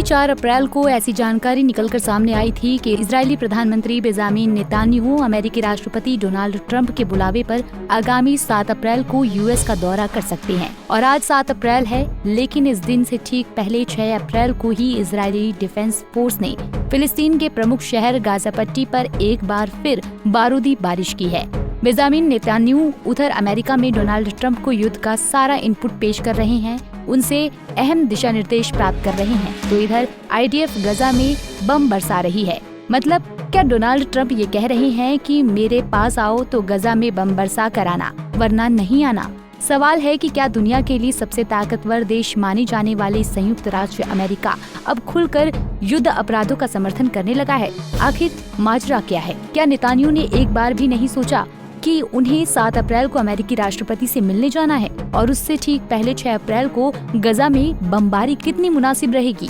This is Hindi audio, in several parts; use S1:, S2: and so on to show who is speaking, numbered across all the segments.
S1: 4 अप्रैल को ऐसी जानकारी निकलकर सामने आई थी कि इजरायली प्रधानमंत्री बेंजामिन नेतन्याहू अमेरिकी राष्ट्रपति डोनाल्ड ट्रंप के बुलावे पर आगामी 7 अप्रैल को यूएस का दौरा कर सकते हैं। और आज 7 अप्रैल है, लेकिन इस दिन से ठीक पहले 6 अप्रैल को ही इजरायली डिफेंस फोर्स ने फिलिस्तीन के प्रमुख शहर गाजा पट्टी पर एक बार फिर बारूदी बारिश की है। बेंजामिन नेतन्याहू उधर अमेरिका में डोनाल्ड ट्रंप को युद्ध का सारा इनपुट पेश कर रहे हैं, उनसे अहम दिशा निर्देश प्राप्त कर रहे हैं, तो इधर आईडीएफ गजा में बम बरसा रही है। मतलब क्या डोनाल्ड ट्रंप ये कह रहे हैं कि मेरे पास आओ तो गजा में बम बरसा कर आना, वरना नहीं आना। सवाल है कि क्या दुनिया के लिए सबसे ताकतवर देश माने जाने वाले संयुक्त राष्ट्र अमेरिका अब खुलकर युद्ध अपराधों का समर्थन करने लगा है? आखिर माजरा क्या है? क्या नेतन्याहू ने एक बार भी नहीं सोचा कि उन्हें 7 अप्रैल को अमेरिकी राष्ट्रपति से मिलने जाना है और उससे ठीक पहले 6 अप्रैल को गजा में बमबारी कितनी मुनासिब रहेगी?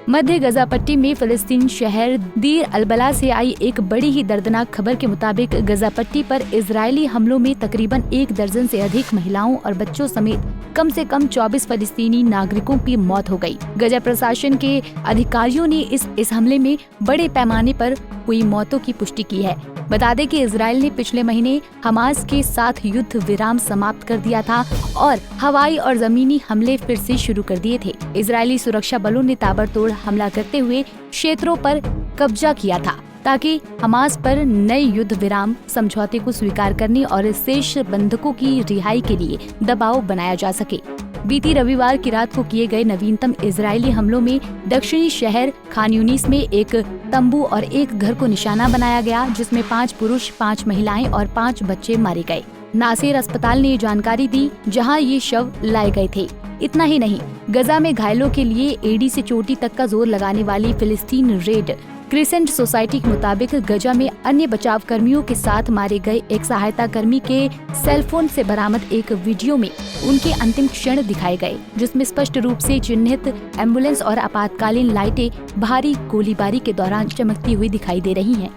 S1: मध्य गजा पट्टी में फिलिस्तीन शहर दीर अल-बला से आई एक बड़ी ही दर्दनाक खबर के मुताबिक गजा पट्टी पर इजरायली हमलों में तकरीबन 1 दर्जन से अधिक महिलाओं और बच्चों समेत कम से कम 24 फलस्तीनी नागरिकों की मौत हो गई। गजा प्रशासन के अधिकारियों ने इस हमले में बड़े पैमाने पर हुई मौतों की पुष्टि की है। बता दें कि इजरायल ने पिछले महीने हमास के साथ युद्ध विराम समाप्त कर दिया था और हवाई और जमीनी हमले फिर से शुरू कर दिए थे। इजरायली सुरक्षा बलों ने ताबड़तोड़ हमला करते हुए क्षेत्रों पर कब्जा किया था ताकि हमास पर नए युद्ध विराम समझौते को स्वीकार करने और शेष बंधकों की रिहाई के लिए दबाव बनाया जा सके। बीती रविवार की रात को किए गए नवीनतम इजरायली हमलों में दक्षिणी शहर खान यूनिस में एक तंबू और एक घर को निशाना बनाया गया, जिसमें 5 पुरुष, 5 महिलाएं और 5 बच्चे मारे गए। नासिर अस्पताल ने जानकारी दी, जहां ये शव लाए गए थे। इतना ही नहीं, गजा में घायलों के लिए एड़ी से चोटी तक का जोर लगाने वाली फिलिस्तीन रेड क्रिसेंट सोसाइटी के मुताबिक गजा में अन्य बचाव कर्मियों के साथ मारे गए एक सहायता कर्मी के सेलफोन से बरामद एक वीडियो में उनके अंतिम क्षण दिखाए गए, जिसमें स्पष्ट रूप से चिन्हित एम्बुलेंस और आपातकालीन लाइटें भारी गोलीबारी के दौरान चमकती हुई दिखाई दे रही हैं।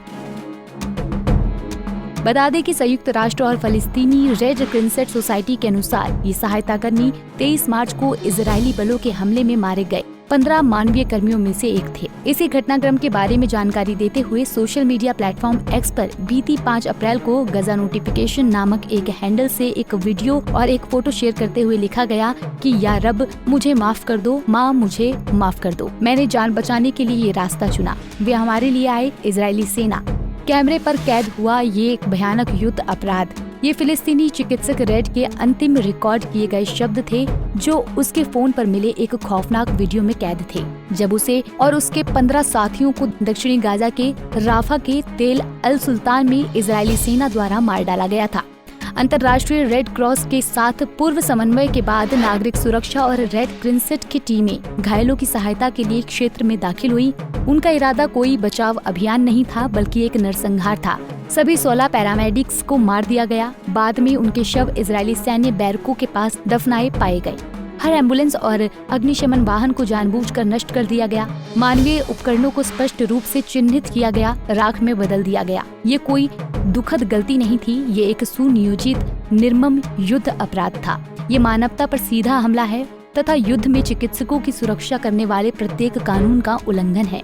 S1: बता दें कि संयुक्त राष्ट्र और फलस्तीनी रेड क्रिसेंट सोसाइटी के अनुसार ये सहायता कर्मी 23 मार्च को इजरायली बलों के हमले में मारे गए 15 मानवीय कर्मियों में से एक थे। इसी घटनाक्रम के बारे में जानकारी देते हुए सोशल मीडिया प्लेटफॉर्म एक्स पर बीती 5 अप्रैल को गजा नोटिफिकेशन नामक एक हैंडल से एक वीडियो और एक फोटो शेयर करते हुए लिखा गया कि या रब मुझे माफ कर दो, माँ मुझे माफ कर दो, मैंने जान बचाने के लिए ये रास्ता चुना, वे हमारे लिए आए, इजरायली सेना। कैमरे पर कैद हुआ ये एक भयानक युद्ध अपराध। ये फिलिस्तीनी चिकित्सक रेड के अंतिम रिकॉर्ड किए गए शब्द थे, जो उसके फोन पर मिले एक खौफनाक वीडियो में कैद थे, जब उसे और उसके 15 साथियों को दक्षिणी गाजा के राफा के तेल अल सुल्तान में इजरायली सेना द्वारा मार डाला गया था। अंतर्राष्ट्रीय रेड क्रॉस के साथ पूर्व समन्वय के बाद नागरिक सुरक्षा और रेड क्रिसेंट की टीमें घायलों की सहायता के लिए क्षेत्र में दाखिल हुई। उनका इरादा कोई बचाव अभियान नहीं था, बल्कि एक नरसंहार था। सभी 16 पैरामेडिक्स को मार दिया गया। बाद में उनके शव इजरायली सैन्य बैरकों के पास दफनाए पाए गए। हर एम्बुलेंस और अग्निशमन वाहन को जानबूझकर नष्ट कर दिया गया। मानवीय उपकरणों को स्पष्ट रूप से चिन्हित किया गया, राख में बदल दिया गया। ये कोई दुखद गलती नहीं थी, ये एक सुनियोजित निर्मम युद्ध अपराध था। ये मानवता पर सीधा हमला है तथा युद्ध में चिकित्सकों की सुरक्षा करने वाले प्रत्येक कानून का उल्लंघन है।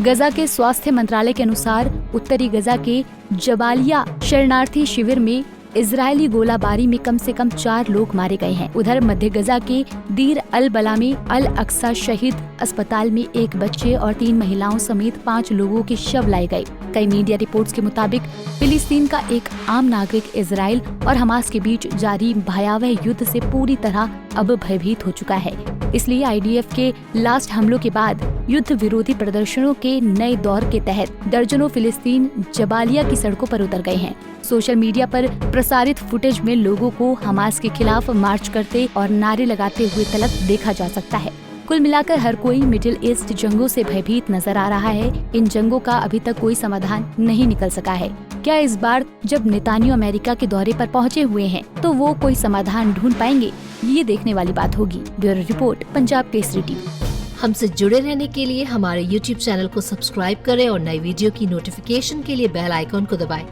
S1: गजा के स्वास्थ्य मंत्रालय के अनुसार उत्तरी गजा के जबालिया शरणार्थी शिविर में इजरायली गोलाबारी में कम से कम 4 लोग मारे गए हैं। उधर मध्य गजा के दीर अल बला में अल अक्सा शहीद अस्पताल में 1 बच्चे और 3 महिलाओं समेत 5 लोगों के शव लाए गए। कई मीडिया रिपोर्ट्स के मुताबिक फिलिस्तीन का एक आम नागरिक इजराइल और हमास के बीच जारी भयावह युद्ध से पूरी तरह अब भयभीत हो चुका है। इसलिए आईडीएफ के लास्ट हमलों के बाद युद्ध विरोधी प्रदर्शनों के नए दौर के तहत दर्जनों फिलिस्तीन जबालिया की सड़कों पर उतर गए हैं। सोशल मीडिया पर प्रसारित फुटेज में लोगों को हमास के खिलाफ मार्च करते और नारे लगाते हुए तलक देखा जा सकता है। कुल मिलाकर हर कोई मिडिल ईस्ट जंगों से भयभीत नजर आ रहा है। इन जंगों का अभी तक कोई समाधान नहीं निकल सका है। क्या इस बार जब नेतान्याहू अमेरिका के दौरे पर पहुंचे हुए हैं तो वो कोई समाधान ढूंढ पाएंगे? ये देखने वाली बात होगी। Bureau report, Punjab Kesari TV.
S2: हमसे जुड़े रहने के लिए हमारे YouTube चैनल को सब्सक्राइब करें और नई वीडियो की नोटिफिकेशन के लिए बेल आइकॉन को दबाएं।